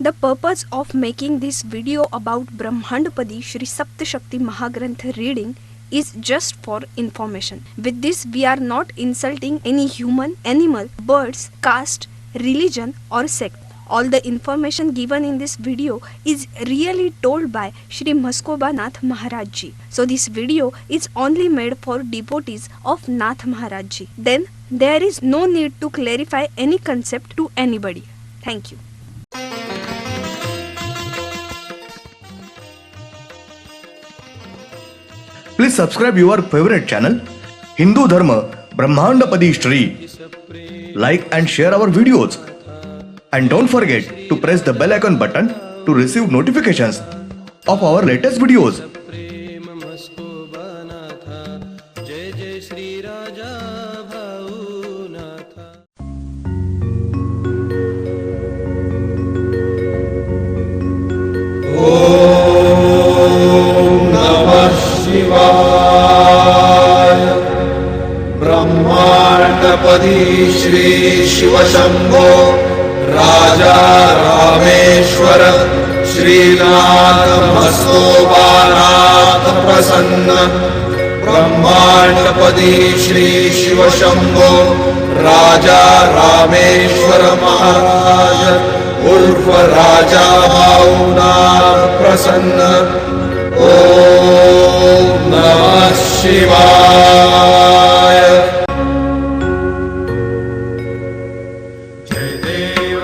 The purpose of making this video about Brahmandpadi Shri Saptashakti Mahagranth reading is just for information. With this, we are not insulting any human, animal, birds, caste, religion or sect. All the information given in this video is really told by Shri Maskoba Nath Maharaj Ji. So this video is only made for devotees of Nath Maharaj Ji. Then there is no need to clarify any concept to anybody. Thank you. Please subscribe your favorite channel Hindu Dharma Brahmandapadi Shri. Like and share our videos. And don't forget to press the bell icon button to receive notifications of our latest videos. ब्रह्मांडपदी Shri Shiv Shambho राजा रामेश्वर श्रीनाथ मस्तोबानाथ प्रसन्न ब्रह्मांडपदी श्री शिव शंभो राजा रामेश्वर महाराज उर्फ राजा भावनाथ प्रसन्न। ओम नमः शिवाय। जय देव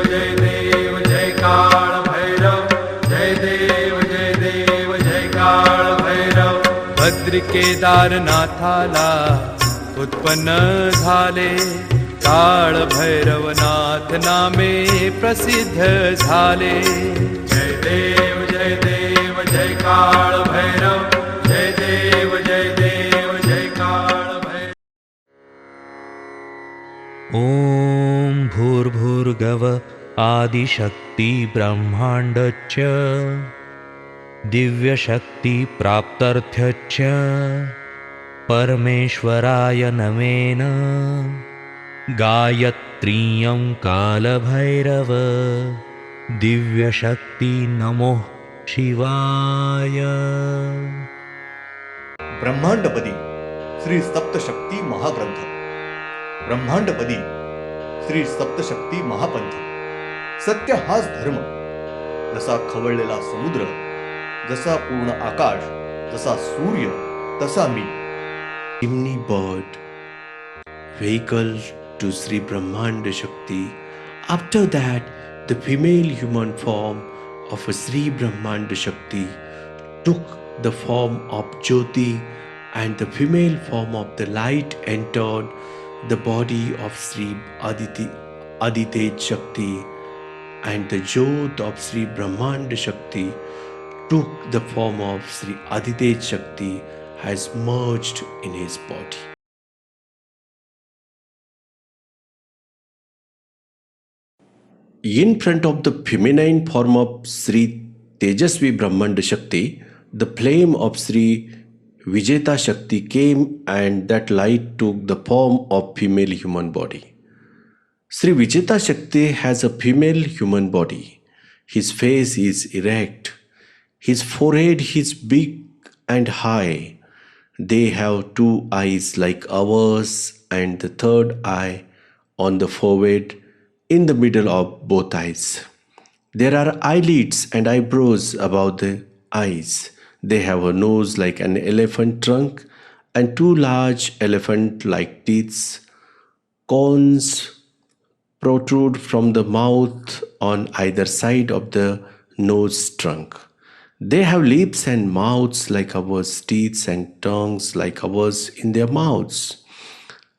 जय काल भैरव जय देव जय काल भैरव। भद्र केदारनाथाला उत्पन्न झाले काळ भैरवनाथ नामे प्रसिद्ध झाले। जय देव जय काळ भैरव जय देव जय काळ भैरव। ॐ भूर्भुर्गव आदिशक्ति ब्रह्माण्डच्च दिव्यशक्ति प्राप्त्यर्थच्च परमेश्वराय नमेन गायत्रीयं कालभैरव दिव्यशक्ति नमो शिवाय। ब्रह्मांडपदी श्री सप्तशक्ती महाग्रंथ। ब्रह्मांडपदी श्री सप्तशक्ती महापंथ। सत्य हाच धर्म। जसा खवळलेला समुद्र, जसा पूर्ण आकाश, जसा सूर्य, तसा मी। Chimney bird, vehicle to Sri Brahmanda Shakti. After that, the female human form of a Sri Brahmanda Shakti took the form of Jyoti, and the female form of the light entered the body of Sri Aditya Shakti, and the Jyot of Sri Brahmanda Shakti took the form of Sri Aditya Shakti, has merged in his body. In front of the feminine form of Sri Tejasvi Brahmanda Shakti, the flame of Sri Vijeta Shakti came, and that light took the form of female human body. Sri Vijeta Shakti has a female human body. His face is erect. His forehead is big and high. They have two eyes like ours, and the third eye on the forehead in the middle of both eyes. There are eyelids and eyebrows above the eyes. They have a nose like an elephant trunk and two large elephant-like teeth. Cones protrude from the mouth on either side of the nose trunk. They have lips and mouths like ours, teeth and tongues like ours in their mouths.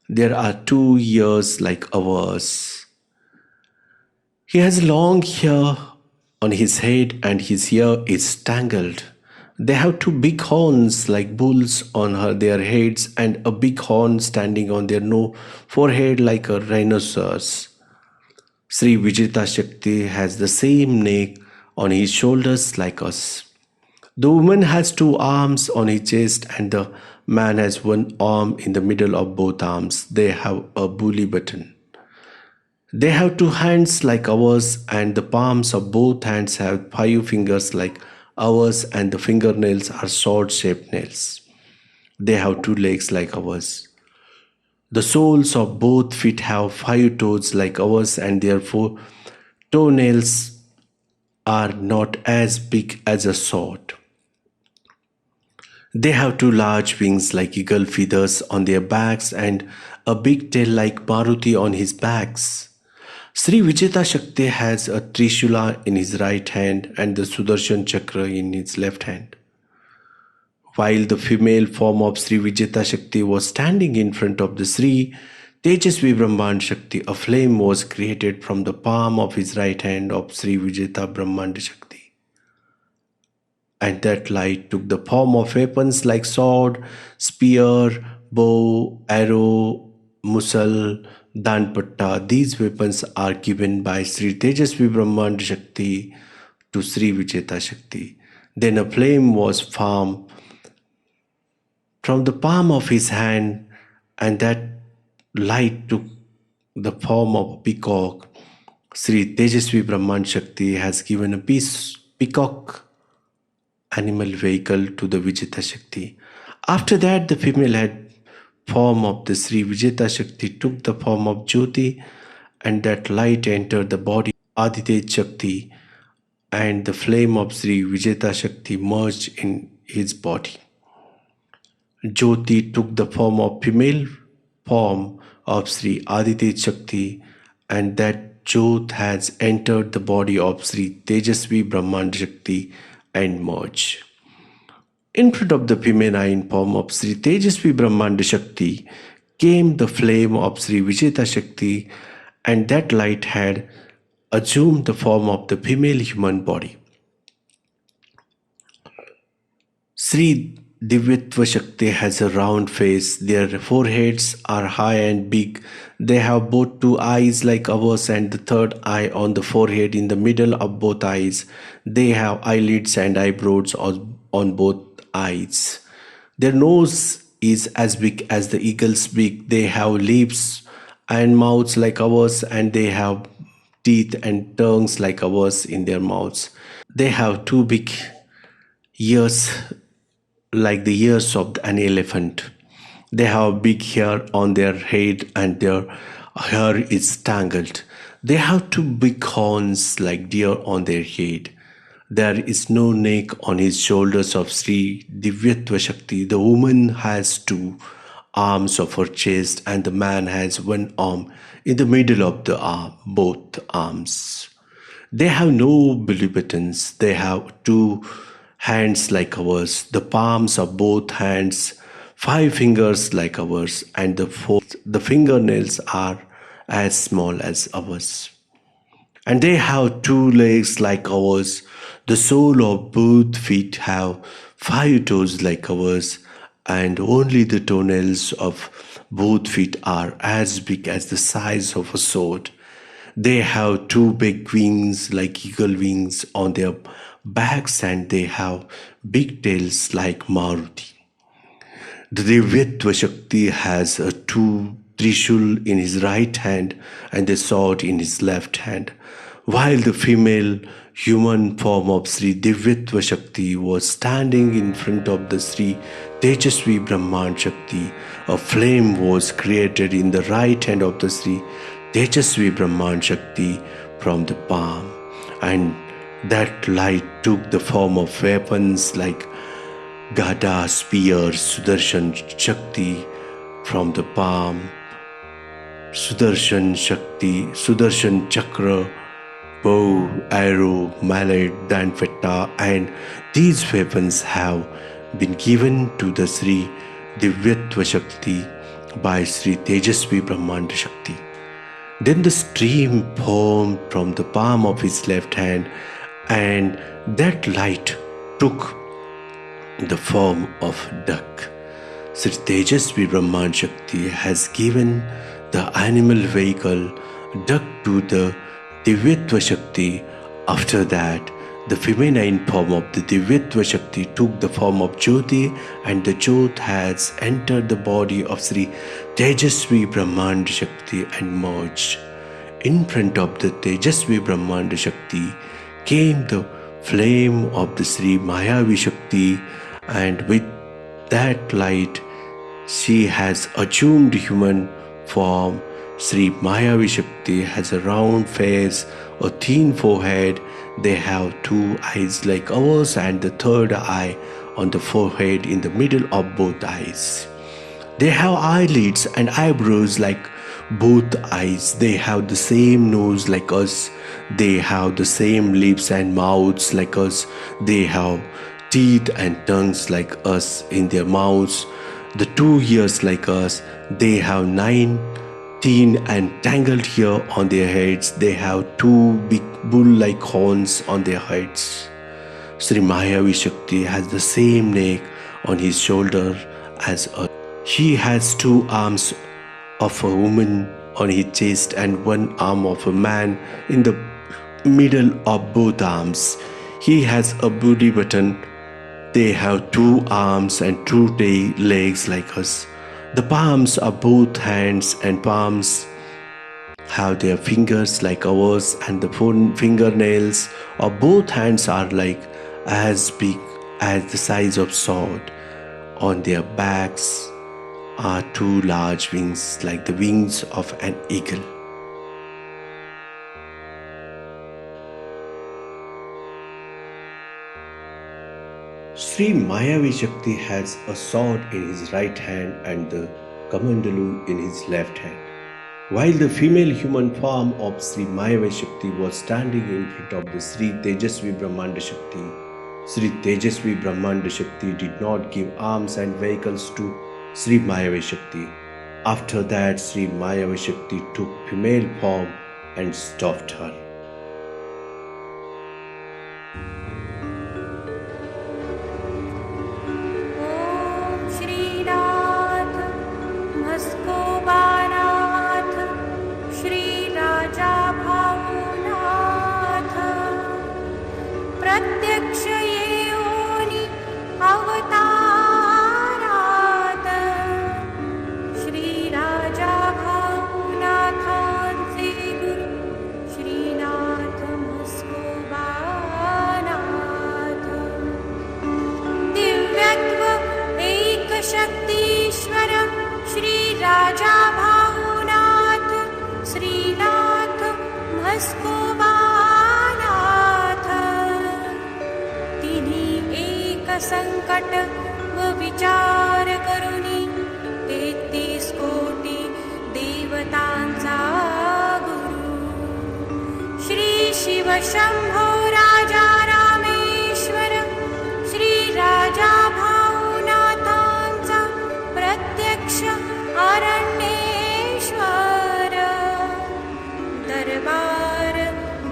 There are 2 ears like ours. He has long hair on his head, and his hair is tangled. They have 2 big horns like bulls on their heads, and a big horn standing on their forehead like a rhinoceros. Sri Vijita Shakti has the same neck on his shoulders like us. The woman has 2 arms on his chest, and the man has 1 arm in the middle of both arms. They have a belly button. They have two hands like ours, and the palms of both hands have 5 fingers like ours, and the fingernails are sword shaped nails. They have 2 legs like ours. The soles of both feet have 5 toes like ours, and their 4 toenails are not as big as a sword. They have 2 large wings like eagle feathers on their backs, and a big tail like Maruti on his backs. Sri Vijeta Shakti has a Trishula in his right hand and the Sudarshan Chakra in his left hand. While the female form of Sri Vijeta Shakti was standing in front of the Sri Tejasvi Brahmand Shakti, a flame was created from the palm of his right hand of Sri Vijeta Brahmand Shakti. And that light took the form of weapons like sword, spear, bow, arrow, musal, danpatta. These weapons are given by Sri Tejasvi Brahmand Shakti to Sri Vijeta Shakti. Then a flame was formed from the palm of his hand, and that light took the form of a peacock. Sri Tejasvi Brahman Shakti has given a peacock animal vehicle to the Vijeta Shakti. After that, the female head form of the Sri Vijeta Shakti took the form of Jyoti, and that light entered the body of Aditya Shakti, and the flame of Sri Vijeta Shakti merged in his body. Jyoti took the form of female form of Sri Aditya Shakti, and that Jyot has entered the body of Sri Tejasvi Brahman Shakti and merged. In front of the feminine form of Sri Tejasvi Brahmanda Shakti came the flame of Sri Vijeta Shakti, and that light had assumed the form of the female human body. Sri Divyatva Shakti has a round face. Their foreheads are high and big. They have both 2 eyes like ours and the third eye on the forehead in the middle of both eyes. They have eyelids and eyebrows on both eyes. Their nose is as big as the eagle's beak. They have lips and mouths like ours, and they have teeth and tongues like ours in their mouths. They have 2 big ears like the ears of an elephant. They have big hair on their head, and their hair is tangled. They have 2 big horns like deer on their head. There is no neck on his shoulders of Sri Divyatva Shakti. The woman has 2 arms of her chest, and the man has 1 arm in the middle of the arm, both arms. They have no belly buttons. They have 2 hands like ours, the palms of both hands, 5 fingers like ours, and the fingernails are as small as ours. And they have 2 legs like ours. The sole of both feet have 5 toes like ours, and only the toenails of both feet are as big as the size of a sword. They have 2 big wings like eagle wings on their backs, and they have big tails like Maruti. The Divyatva Shakti has a 2 Trishul in his right hand and a sword in his left hand. While the female human form of Sri Divyatva Shakti was standing in front of the Sri Tejasvi Brahman Shakti, a flame was created in the right hand of the Sri Tejasvi Brahman Shakti from the palm, and that light took the form of weapons like Gada, spear, Sudarshan Shakti from the palm, Sudarshan Shakti, Sudarshan Chakra, bow, arrow, mallet, danfetta, and these weapons have been given to the Sri Divyatva Shakti by Sri Tejasvi Brahmanda Shakti. Then the stream formed from the palm of his left hand, and that light took the form of duck. Sri Tejasvi Brahman Shakti has given the animal vehicle duck to the Divyatva Shakti. After that, the feminine form of the Divyatva Shakti took the form of Jyoti, and the Jyot has entered the body of Sri Tejasvi Brahman Shakti and merged. in front of the Tejasvi Brahmanda Shakti came the flame of the Sri Mayavi Shakti, and with that light she has assumed human form. Sri Mayavi Shakti has a round face, a thin forehead. They have two eyes like ours and the third eye on the forehead in the middle of both eyes. They have eyelids and eyebrows like both eyes. They have the same nose like us. They have the same lips and mouths like us. They have teeth and tongues like us in their mouths. The 2 ears like us. They have 19 and tangled hair on their heads. They have 2 big bull-like horns on their heads. Sri Mayavi Shakti has the same neck on his shoulder as us. He has 2 arms of a woman on his chest and 1 arm of a man in the middle of both arms. He has a body button. They have 2 arms and 2 legs like us. The palms of both hands and palms have their fingers like ours, and the fingernails of both hands are like as big as the size of sword. On their backs are 2 large wings like the wings of an eagle. Sri Mayavi Shakti has a sword in his right hand and the kamandalu in his left hand. While the female human form of Sri Mayavi Shakti was standing in front of the Sri Tejasvi Brahmanda Shakti, Sri Tejasvi Brahmanda Shakti did not give arms and vehicles to Sri Mayavi Shakti. After that, Sri Mayavi Shakti took female form and stopped her. ॐ श्रीनाथ मस्कोबानाथ श्रीराजा भावनाथ प्रत्यक्ष येऊनी अवतारात श्रीराजा भावनाथांचे गुरु श्रीनाथ मस्कोबानाथ दिव्यत्व एक शक्तीश्वर श्री राजा भावनाथ श्रीनाथ म्हस्कोबानाथ तिन्ही एक संकट व विचार करुनी 33 कोटी देवतांचा गुरु श्री शिव शंभो राजा रामेश्वर श्री राजा भावनाथांचा प्रत्यक्ष अरण्येश्वर दरबार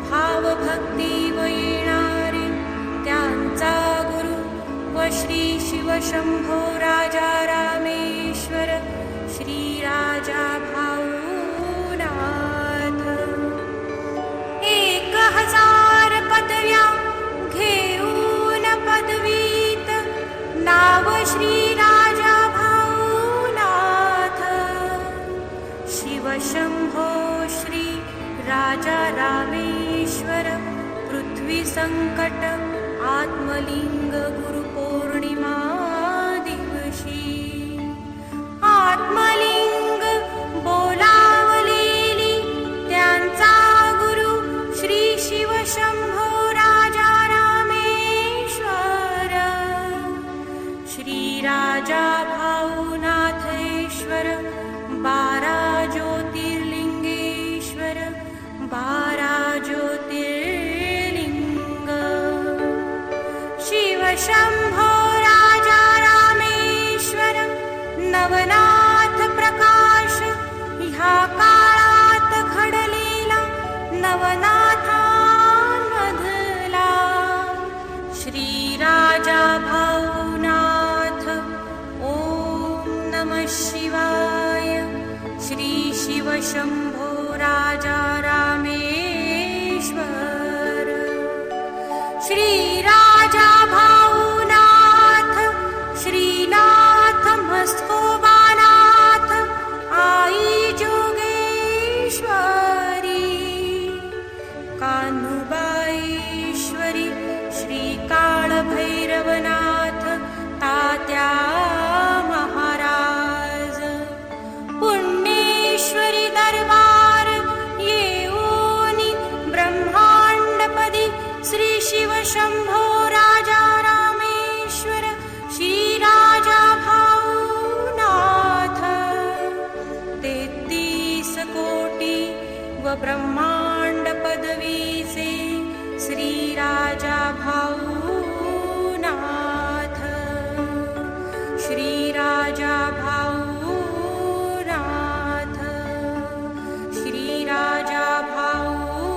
भावभक्ती येणारे त्यांचा गुरु व श्री शिव शंभो राजा रामेश्वर श्री राजा भावनाथ 1000 पदव्या घेऊन पदवीत नाव श्री राजा भावनाथ शिव शंभो श्री राजा रामेश्वर पृथ्वी संकट आत्मलिंग गुरु पौर्णिमा दिवशी आत्मलिंग बोलावलेली त्यांचा गुरु श्री शिव शंभो राजा रामेश्वर श्री राजा भावनाथेश्वर 12 ज्योतिर्लिंगेश्वर 12 ज्योतिर्लिंग शिव शंभो राजा रामेश्वर नवनाथ प्रकाश ह्या काळात घडलेला नवनाथांमधला श्री राजा भावनाथ ओम नमः शिवाय श्री शिव शंभो राजा रामेश्वर श्री राजा भावनाथ श्रीनाथ म्हस्कोबानाथ आई जोगेश्वरी भैरवनाथ तात्या महाराज पुण्येश्वरी दरबार येऊनी ब्रह्मांडपदी श्री शिव शंभो राजा रामेश्वर श्री राजा भाऊनाथ 33 कोटी व ब्रह्मांड पदवीचे श्री राजा भाऊनाथ श्री राजा भाऊनाथ श्री राजा भाऊनाथ.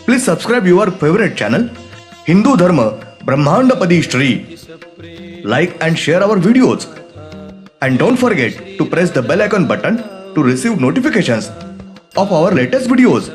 Please subscribe your favorite channel Hindu Dharma Brahmandapadi Shri. Like and share our videos. And don't forget to press the bell icon button to receive notifications of our latest videos.